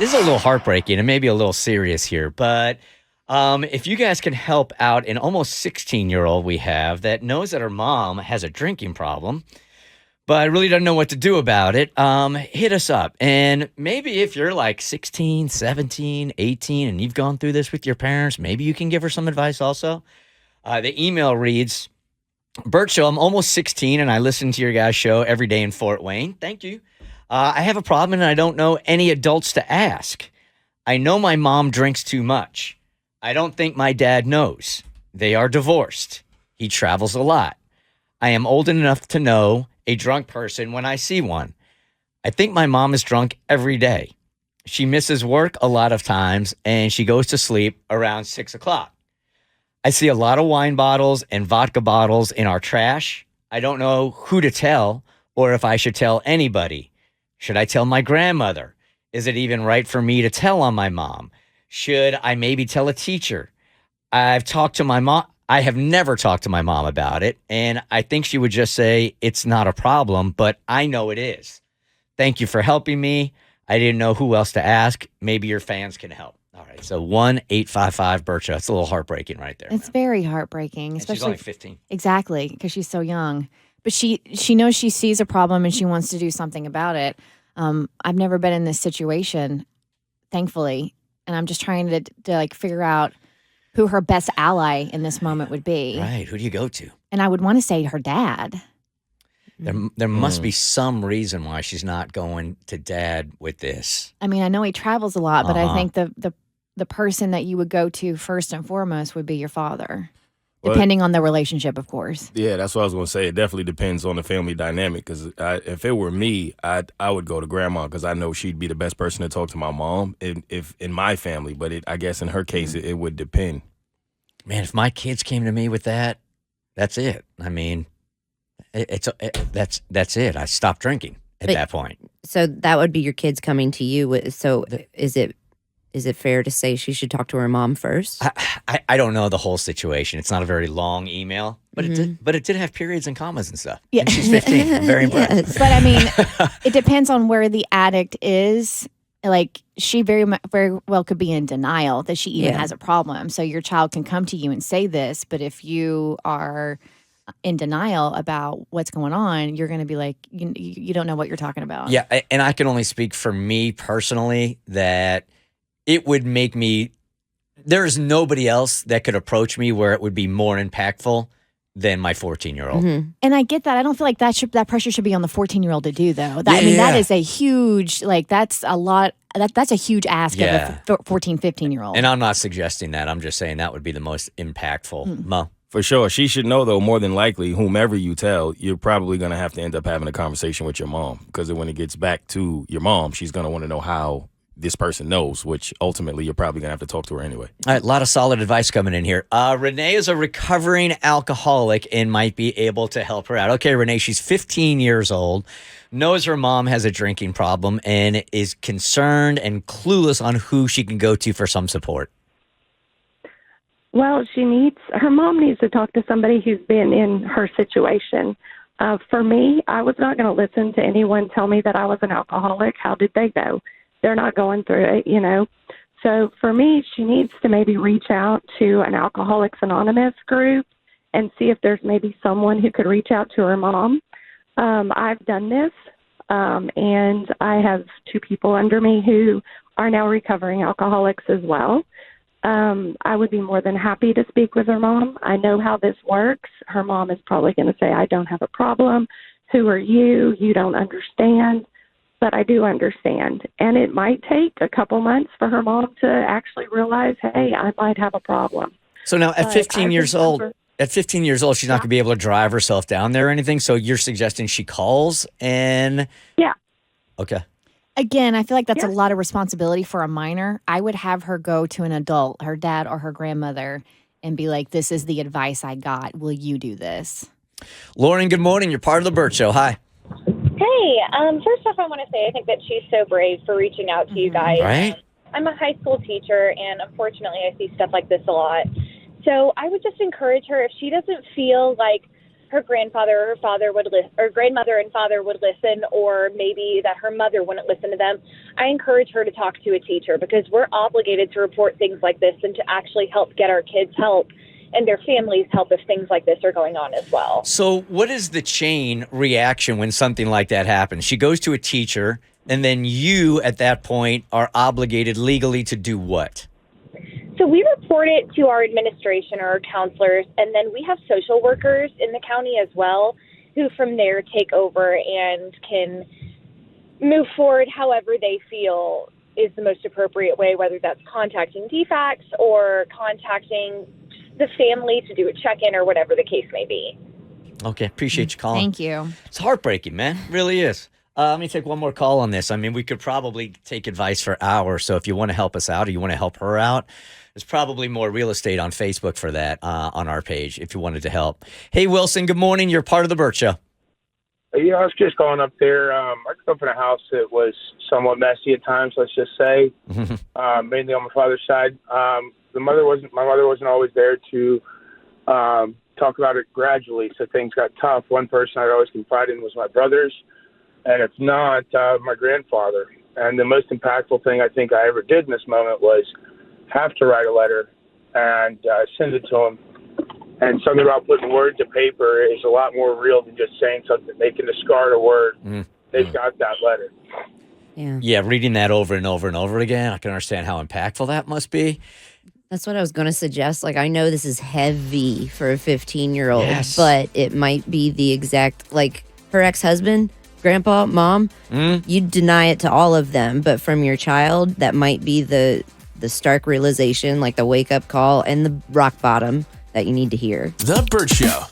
this is a little heartbreaking and maybe a little serious here, but if you guys can help out an almost 16-year-old we have that knows that her mom has a drinking problem, but really doesn't know what to do about it, hit us up. And maybe if you're like 16, 17, 18, and you've gone through this with your parents, maybe you can give her some advice also. The email reads, Bert Show, I'm almost 16 and I listen to your guys' show every day in Fort Wayne. Thank you. I have a problem and I don't know any adults to ask. I know my mom drinks too much. I don't think my dad knows. They are divorced. He travels a lot. I am old enough to know a drunk person when I see one. I think my mom is drunk every day. She misses work a lot of times and she goes to sleep around 6 o'clock. I see a lot of wine bottles and vodka bottles in our trash. I don't know who to tell or if I should tell anybody. Should I tell my grandmother? Is it even right for me to tell on my mom? Should I maybe tell a teacher? I've talked to my mom. I have never talked to my mom about it, and I think she would just say it's not a problem, but I know it is. Thank you for helping me. I didn't know who else to ask. Maybe your fans can help. All right, so 1-855-BERT-SHOW. It's a little heartbreaking right there. It's very heartbreaking, And especially she's only 15. Exactly, because she's so young. But she knows she sees a problem and she wants to do something about it. I've never been in this situation, thankfully, and I'm just trying to like figure out who her best ally in this moment would be. Right, who do you go to? And I would want to say her dad. There must be some reason why she's not going to dad with this. I mean, I know he travels a lot, but I think the person that you would go to first and foremost would be your father. Well, depending on the relationship, of course. Yeah, that's what I was going to say. It definitely depends on the family dynamic. Because if it were me, I would go to grandma because I know she'd be the best person to talk to my mom if in my family. But I guess in her case, it would depend. Man, if my kids came to me with that, that's it. I mean, that's it. I stopped drinking at that point. So that would be your kids coming to you. So is it fair to say she should talk to her mom first? I don't know the whole situation. It's not a very long email, but it did have periods and commas and stuff. Yeah. And she's 15. I'm very impressed. Yes. But I mean, it depends on where the addict is. Like, she very well could be in denial that she even has a problem. So your child can come to you and say this, but if you are in denial about what's going on, you're going to be like, you don't know what you're talking about. Yeah, and I can only speak for me personally that it would make me, there's nobody else that could approach me where it would be more impactful than my 14-year-old. Mm-hmm. And I get that. I don't feel like that pressure should be on the 14-year-old to do, though. That is a huge, that's a lot. That's a huge ask of a 14, 15-year-old. And I'm not suggesting that. I'm just saying that would be the most impactful. Mo? For sure. She should know, though, more than likely, whomever you tell, you're probably going to have to end up having a conversation with your mom. Because when it gets back to your mom, she's going to want to know how this person knows, which ultimately you're probably going to have to talk to her anyway. All right, a lot of solid advice coming in here. Renee is a recovering alcoholic and might be able to help her out. Okay, Renee, she's 15 years old, knows her mom has a drinking problem, and is concerned and clueless on who she can go to for some support. Well, her mom needs to talk to somebody who's been in her situation. For me, I was not going to listen to anyone tell me that I was an alcoholic. How did they know? They're not going through it, So for me, she needs to maybe reach out to an Alcoholics Anonymous group and see if there's maybe someone who could reach out to her mom. I've done this, and I have 2 people under me who are now recovering alcoholics as well. I would be more than happy to speak with her mom. I know how this works. Her mom is probably going to say, I don't have a problem. Who are you? You don't understand. But I do understand. And it might take a couple months for her mom to actually realize, hey, I might have a problem. So now at 15 years old, she's not going to be able to drive herself down there or anything. So you're suggesting she calls and... Yeah. Okay. Again, I feel like that's a lot of responsibility for a minor. I would have her go to an adult, her dad or her grandmother, and be like, this is the advice I got. Will you do this? Lauren, good morning. You're part of the Bert Show. Hi. Hey, first off, I want to say I think that she's so brave for reaching out to you guys. Right? I'm a high school teacher, and unfortunately, I see stuff like this a lot. So I would just encourage her, if she doesn't feel like her grandfather or her father would listen, or grandmother and father would listen, or maybe that her mother wouldn't listen to them, I encourage her to talk to a teacher, because we're obligated to report things like this and to actually help get our kids help and their families help if things like this are going on as well. So what is the chain reaction when something like that happens? She goes to a teacher, and then you at that point are obligated legally to do what? So we report it to our administration or our counselors, and then we have social workers in the county as well, who from there take over and can move forward however they feel is the most appropriate way, whether that's contacting DFACS or contacting the family to do a check-in or whatever the case may be. Okay, appreciate you calling. Thank you. It's heartbreaking, man. It really is. Let me take one more call on this. I mean, we could probably take advice for hours. So if you want to help us out or you want to help her out, there's probably more real estate on Facebook for that on our page if you wanted to help. Hey, Wilson, good morning. You're part of the Bert Show. Yeah, I was just going up there. I grew up in a house that was somewhat messy at times, let's just say, mainly on my father's side. My mother wasn't always there to talk about it gradually, so things got tough. One person I'd always confide in was my brothers, and if not, my grandfather. And the most impactful thing I think I ever did in this moment was have to write a letter and send it to him. And something about putting word to paper is a lot more real than just saying something. They can discard a word. They've got that letter. Yeah, reading that over and over and over again, I can understand how impactful that must be. That's what I was going to suggest. Like, I know this is heavy for a 15-year-old, Yes. but it might be the exact, like, her ex-husband, grandpa, mom, you deny it to all of them, but from your child, that might be the stark realization, like the wake-up call and the rock bottom that you need to hear. The Bert Show.